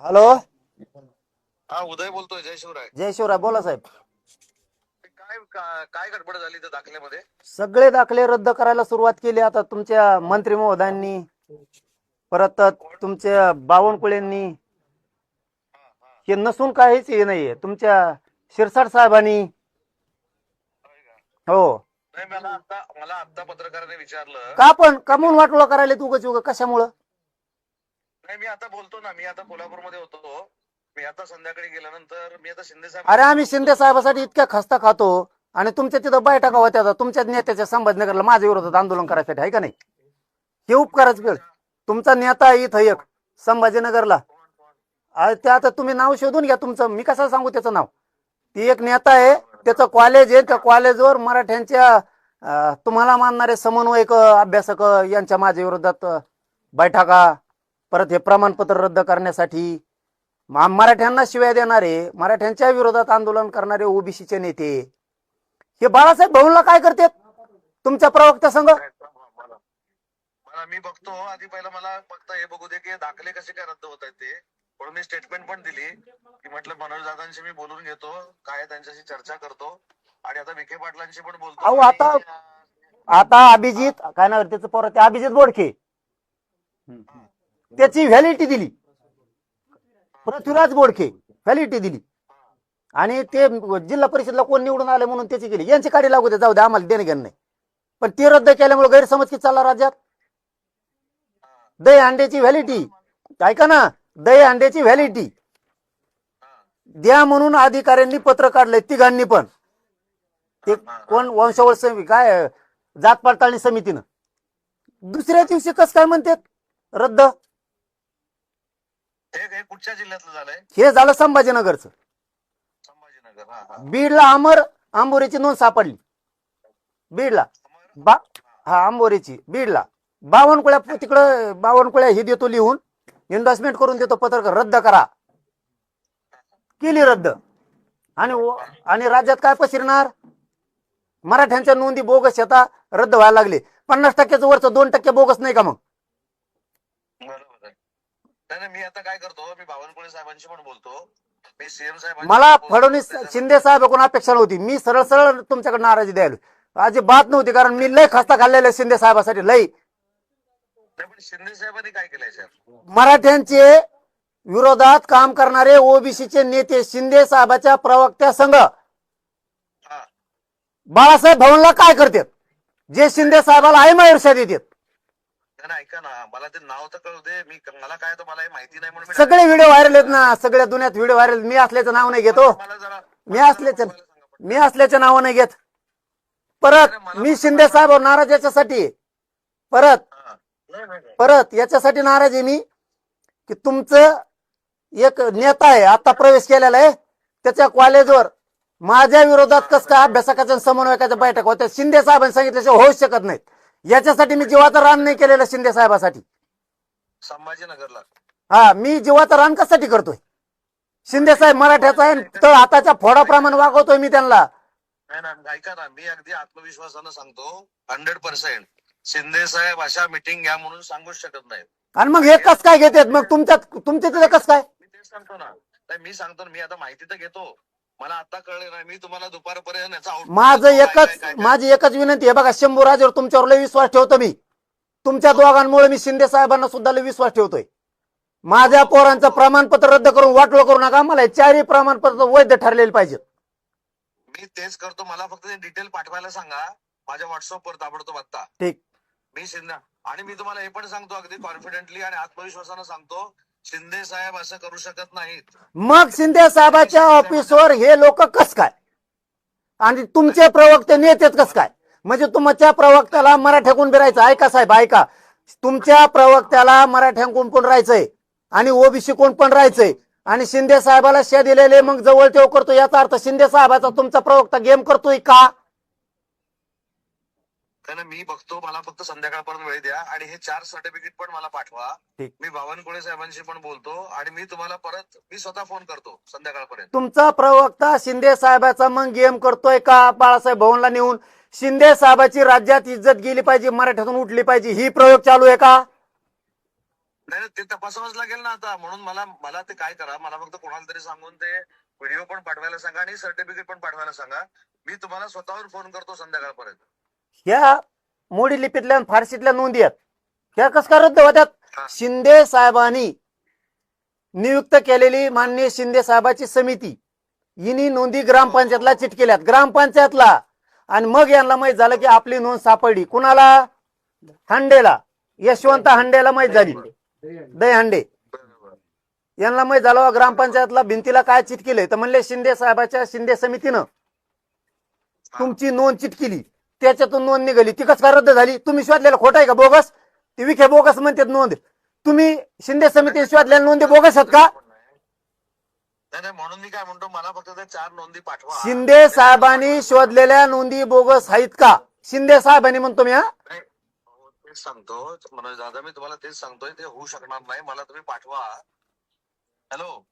Hello. हा, उदय बोलतोय. जय शिवराय. जय शिवराय. बोला साहेब. काय गडबड झाली त्या दाखल्यामध्ये? सगळे दाखले रद्द करायला सुरुवात केली आता तुमच्या मंत्री महोदयांनी, परत तुमच्या बावनकुळेंनी. हे नसून काहीच हे नाहीये तुमच्या शिरसाट साहेबांनी. हो. नाही, मला आता पत्रकाराने विचारलं. का पण कमवून वाटोळं करायला तू उगाच कशामुळं? नाही, मी आता बोलतो ना. मी आता कोल्हापूरमध्ये होतो. मी आता संध्याकाळी गेल्यानंतर मी आता शिंदे साहेब. अरे आम्ही शिंदे साहेबासाठी इतक्या खस्ता खातो आणि तुमच्या तिथं बैठका होत्या तुमच्या नेत्याच्या संभाजीनगरला माझ्या विरोधात आंदोलन करायसाठी, आहे का नाही? हे उपकाराच वेळ. तुमचा नेता आहे इथं एक संभाजीनगरला. ते आता तुम्ही नाव शोधून घ्या तुमचं, मी कसं सांगू त्याचं नाव. ती एक नेता आहे, त्याचं कॉलेज आहे. त्या कॉलेजवर मराठ्यांच्या तुम्हाला मानणारे समन्वयक अभ्यासक यांच्या माझ्या विरोधात बैठका, परत हे प्रमाणपत्र रद्द करण्यासाठी मराठ्यांना शिव्या देणारे, मराठ्यांच्या विरोधात आंदोलन करणारे ओबीसीचे नेते हे बाळासाहेब भाऊंला काय करतात तुमच्या प्रवक्त्या संघ? मी बघतो आधी. पहिला मला फक्त हे बघू दे की दाखले कसे काय रद्द होत आहेत ते. म्हणून मी स्टेटमेंट पण दिली की म्हटलं मनोज दादांशी मी बोलून घेतो, काय त्यांच्याशी चर्चा करतो आणि आता विखे पाटलांशी पण बोलतो. अहो आता अभिजित काय नाव त्याचं पोरं, ते अभिजित बोडखे, त्याची व्हॅलिडिटी दिली. पृथ्वीराज बोडखे व्हॅलिडिटी दिली आणि ते जिल्हा परिषदला कोण निवडून आले म्हणून त्याची केली. यांची काढी लागू दे, जाऊ दे, आम्हाला देणं घेणं नाही. पण ते रद्द केल्यामुळे गैरसमज किती चालला राज्यात. दही अंड्याची व्हॅलिडिटी, ऐका ना, दही अंड्याची व्हॅलिडिटी द्या म्हणून अधिकाऱ्यांनी पत्र काढलंय तिघांनी पण. ते कोण वंशावळ काय जात पडताळणी समितीनं दुसऱ्या दिवशी कस काय म्हणतात रद्द? हे कुठच्या जिल्ह्यातलं झालंय? हे झालं संभाजीनगरचं. संभाजीनगर. बीडला आंबोरीची नोंद सापडली. बीडला आंबोरीची बीडला बावनकुळ्या, तिकडं बावनकुळ्या हे देतो लिहून, इन्व्हेस्टमेंट करून देतो पत्रक रद्द करा. केली रद्द. आणि राज्यात काय पसरणार? मराठ्यांच्या नोंदी बोगस आता रद्द व्हायला लागले. 50%चं वरचं 2% बोगस नाही का मग? बरोबर आहे. मी आता काय करतो, मी बावनकुळे साहेबांशी पण बोलतो. मी सीएम साहेब, मला फडणवीस शिंदे साहेबांकडून अपेक्षा नव्हती. मी सरळ सरळ तुमच्याकडे नाराजी द्यायला अजिबात नव्हती, कारण मी लय खस्ता खाल्लेला शिंदे साहेबासाठी लय. पण शिंदे साहेबांनी काय केलंय सर? मराठ्यांचे विरोधात काम करणारे ओबीसीचे नेते शिंदे साहेबाच्या प्रवक्त्या संघ बाळासाहेब भाऊंला काय करतात जे शिंदे साहेबाला आहे ईर्ष्या देतात? ऐका ना, मला ते नाव तर कळू दे. मला काय तर मला माहिती नाही म्हणून सगळे व्हिडिओ व्हायरल आहेत ना, सगळ्या दुनियात व्हिडिओ व्हायरल. मी असल्याचं नाव नाही घेतो, मी असल्याचं नाव नाही घेत. परत मी शिंदे साहेब नाराज याच्यासाठी, परत याच्यासाठी नाराज आहे मी की तुमचं एक नेता आहे आता प्रवेश केलेला आहे, त्याच्या कॉलेजवर माझ्या विरोधात कसं काय अभ्यासकाच्या समन्वयकाच्या बैठक होत्या शिंदे साहेबांनी सांगितल्याशिवाय होऊच शकत नाहीत. याच्यासाठी मी जीवाचं रान नाही केलेलं शिंदे साहेबासाठी. संभाजीनगरला मी जीवाचं रान कशासाठी करतोय? शिंदे साहेब मराठ्याचा आहे, तर हाताच्या फोडाप्रमाणे वागवतोय मी त्यांना. ऐका ना, मी अगदी आत्मविश्वासानं सांगतो 100% शिंदे साहेब अशा मीटिंग घ्या म्हणून सांगूच शकत नाहीत. आणि मग हे कस काय घेतात मग तुमच्या तिथे कस काय? मी तेच सांगतो ना. मी सांगतो, मी आता माहिती तर घेतो. मला आता कळलं नाही. मी तुम्हाला दुपारपर्यंत माझी एकच विनंती आहे बघा, शंभूराजेवर तुमच्यावर लय विश्वास ठेवतो मी. तुमच्या दोघांमुळे मी शिंदे साहेबांना सुद्धा लय विश्वास ठेवतोय. माझ्या पोरांचं प्रमाणपत्र रद्द करून वाटोळ करू नका. मला 4ही प्रमाणपत्र वैध ठरलेले पाहिजेत. मी तेच करतो. मला फक्त ते डिटेल पाठवायला सांगा माझ्या व्हॉट्सअपवर ताबडतोब आता. ठीक. मी शिंदे आणि मी तुम्हाला हे पण सांगतो अगदी कॉन्फिडेंटली आणि आत्मविश्वासानं सांगतो, शिंदे साहेब असं करू शकत नाहीत. मग शिंदे साहेबाच्या ऑफिसवर हे लोक कस काय आणि तुमचे प्रवक्ते नेतेत कस काय? म्हणजे तुमच्या प्रवक्त्याला मराठ्याकून बिरायचं. ऐका साहेब, ऐका, तुमच्या प्रवक्त्याला मराठ्यांकून पण राहायचंय आणि ओबीसी कोण पण राहायचंय आणि शिंदे साहेबाला शे दिलेले मग जवळ तेव करतो. याचा अर्थ शिंदे साहेबाचा तुमचा प्रवक्ता गेम करतोय का? मी बघतो. मला फक्त संध्याकाळपर्यंत वेळ द्या आणि हे 4 सर्टिफिकेट पण मला पाठवा. मी बावनकुळे साहेबांशी पण बोलतो आणि मी तुम्हाला परत स्वतः फोन करतो संध्याकाळपर्यंत. तुमचा प्रवक्ता शिंदे साहेबाचा मग गेम करतोय का? बाळासाहेब भवनला नेऊन शिंदे साहेबाची राज्यात इज्जत गेली पाहिजे, मराठ्यातून उठली पाहिजे, ही प्रयोग चालू आहे का? नाही नाही, ते तपासावंच लागेल ना आता. म्हणून मला मला ते काय करा, मला फक्त कोणाला तरी सांगून ते व्हिडिओ पण पाठवायला सांगा आणि सर्टिफिकेट पण पाठवायला सांगा. मी तुम्हाला स्वतःवर फोन करतो संध्याकाळपर्यंत. ह्या मोडी लिपीतल्या आणि फारशीतल्या नोंदी आहेत, ह्या कस काय रद्द होत्यात? हा. शिंदे साहेबांनी नियुक्त केलेली माननीय शिंदे साहेबाची समिती हिनी नोंदी ग्रामपंचायतला चिटकेल्यात, ग्रामपंचायतला. आणि मग यांना माहित झालं की आपली नोंद सापडली. कुणाला? हांडेला, यशवंत हांडेला माहित झाली, दहीहंडे बरोबर. यांना माहित झालं ग्रामपंचायतला भिंतीला काय चिटकेलंय, तर म्हणले शिंदे साहेबाच्या शिंदे समितीनं तुमची नोंद चिटकिली, त्याच्यातून नोंद निघाली. ती कस काय रद्द झाली? तुम्ही शोधलेलं खोट आहे का? बोगस? ती विखे बोगस म्हणतात नोंद. तुम्ही शिंदे समिती शोधलेल्या नोंदी बोगस आहेत का? नाही नाही, म्हणून मी काय म्हणतो, मला फक्त त्या 4 नोंदी पाठवा. शिंदे साहेबांनी शोधलेल्या नोंदी बोगस आहेत का? शिंदे साहेबांनी म्हणतो मी. हा, नाही, हो, तेच सांगतो मनोज दादा, मी तुम्हाला तेच सांगतोय, ते होऊ शकणार नाही. मला तुम्ही पाठवा. हॅलो,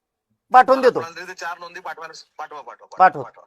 पाठवून देतो. कोणाला तरी ते 4 नोंदी पाठवा. पाठवा.